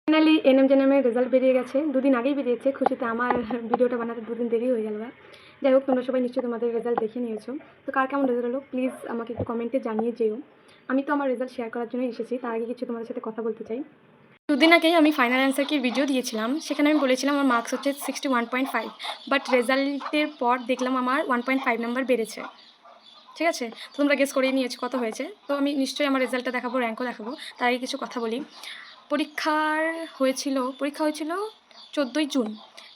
Finally এনএমজেএনএমের result বেরিয়ে গেছে, দুদিন আগেই বেরিয়েছে। খুশিতে আমার ভিডিওটা বানাতে দুদিন দেরি হয়ে গেল। যাই হোক, তোমরা সবাই নিশ্চয়ই তোমাদের রেজাল্ট দেখে নিয়েছো। তো কার কেমন রেজাল্ট হলো প্লিজ আমাকে একটু কমেন্টে জানিয়ে যেও। আমি তো আমার রেজাল্ট শেয়ার করার জন্য এসেছি, তার আগে কিছু তোমাদের সাথে কথা বলতে চাই। দুদিন আগেই আমি ফাইনাল অ্যান্সার কি ভিডিও দিয়েছিলাম, সেখানে আমি বলেছিলাম আমার মার্কস হচ্ছে 61.5, বাট রেজাল্টের পর দেখলাম আমার 1.5 নাম্বার বেড়েছে। ঠিক আছে, তো তোমরা গেস করেই নিয়েছো কত হয়েছে। তো আমি নিশ্চয়ই আমার রেজাল্টটা দেখাবো, র্যাঙ্কও দেখাবো। তার আগে কিছু কথা বলি। পরীক্ষা হয়েছিল 14ই জুন।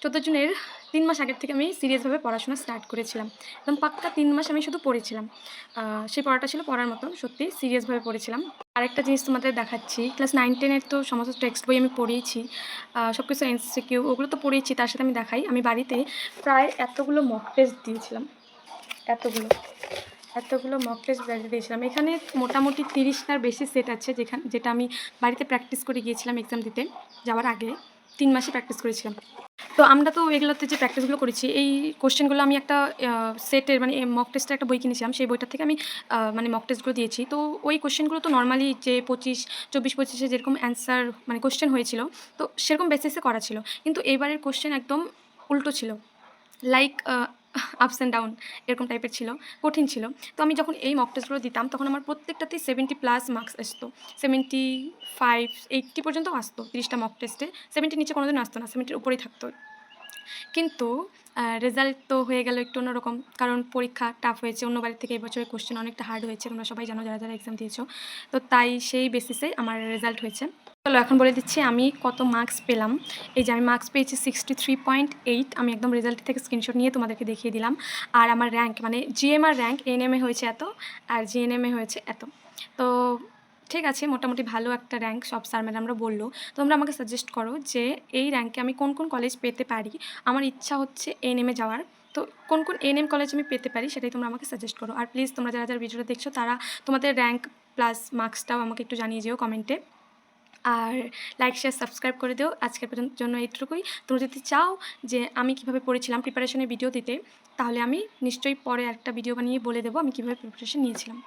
14 জুনের 3 মাস আগের থেকে আমি সিরিয়াসভাবে পড়াশোনা স্টার্ট করেছিলাম। একদম পাক্কা 3 মাস আমি শুধু পড়েছিলাম। সেই পড়াটা ছিল পড়ার মতন, সত্যি সিরিয়াসভাবে পড়েছিলাম। আরেকটা জিনিস তোমাদের দেখাচ্ছি, ক্লাস 9-10-এর তো সমস্ত টেক্সট বই আমি পড়িয়েছি, সব কিছু এমসিকিউ ওগুলো তো পড়িয়েছি। তার সাথে আমি দেখাই, আমি বাড়িতে প্রায় এতগুলো মক টেস্ট দিয়েছিলাম, এতগুলো মক টেস্ট দিয়েছিলাম। এখানে মোটামুটি 30টার বেশি সেট আছে, যেটা আমি বাড়িতে প্র্যাকটিস করে গিয়েছিলাম এক্সাম দিতে যাওয়ার আগে। 3 মাসে প্র্যাকটিস করেছিলাম। তো আমরা তো এগুলোতে যে প্র্যাকটিসগুলো করেছি, এই কোশ্চেনগুলো আমি একটা সেটের মানে মক টেস্টের একটা বই কিনেছিলাম, সেই বইটার থেকে আমি মানে মক টেস্টগুলো দিয়েছি। তো ওই কোশ্চেনগুলো তো নর্মালি যে 24-25 যেরকম অ্যান্সার মানে কোশ্চেন হয়েছিল, তো সেরকম বেসিসে করা ছিল। কিন্তু এবারের কোশ্চেন একদম উল্টো ছিল, লাইক আপস অ্যান্ড ডাউন এরকম টাইপের ছিল, কঠিন ছিল। তো আমি যখন এই মক টেস্টগুলো দিতাম তখন আমার প্রত্যেকটাতেই 70+ মার্কস আসতো, 75-80 পর্যন্ত আসতো। 30টা মক টেস্টে 70 নিচে কোনোদিন আসতো না, 70-র উপরেই থাকতো। কিন্তু রেজাল্ট তো হয়ে গেল একটু অন্যরকম, কারণ পরীক্ষা টাফ হয়েছে। অন্য বাড়ির থেকে এবছরের কোশ্চেন অনেকটা হার্ড হয়েছে, তোমরা সবাই জানো যারা যারা এক্সাম দিয়েছো। তো তাই সেই বেসিসে আমার রেজাল্ট হয়েছে। চলো এখন বলে দিচ্ছি আমি কত মার্কস পেলাম। এই যে আমি মার্কস পেয়েছি 63.8। আমি একদম রেজাল্ট থেকে স্ক্রিনশট নিয়ে তোমাদেরকে দেখিয়ে দিলাম। আর আমার র্যাঙ্ক মানে জিএমআর র্যাঙ্ক, এএনএমে হয়েছে এত আর জিএনএমে হয়েছে এত। তো ঠিক আছে, মোটামুটি ভালো একটা র্যাঙ্ক, সব স্যার ম্যাডামরা বললো। তোমরা আমাকে সাজেস্ট করো যে এই র্যাঙ্কে আমি কোন কোন কলেজ পেতে পারি। আমার ইচ্ছা হচ্ছে এএনএমে যাওয়ার। তো কোন কোন এএনএম কলেজ আমি পেতে পারি সেটাই তোমরা আমাকে সাজেস্ট করো। আর প্লিজ তোমরা যারা যারা ভিডিওটা দেখছো তারা তোমাদের র্যাঙ্ক প্লাস মার্কসটাও আমাকে একটু জানিয়ে যেও কমেন্টে। আর লাইক শেয়ার সাবস্ক্রাইব করে দিও। আজকের জন্য এইটুকুই। তোমরা যদি চাও যে আমি কীভাবে পড়েছিলাম প্রিপারেশনের ভিডিও দিতে, তাহলে আমি নিশ্চয়ই পরে একটা ভিডিও বানিয়ে বলে দেবো আমি কীভাবে প্রিপারেশন নিয়েছিলাম।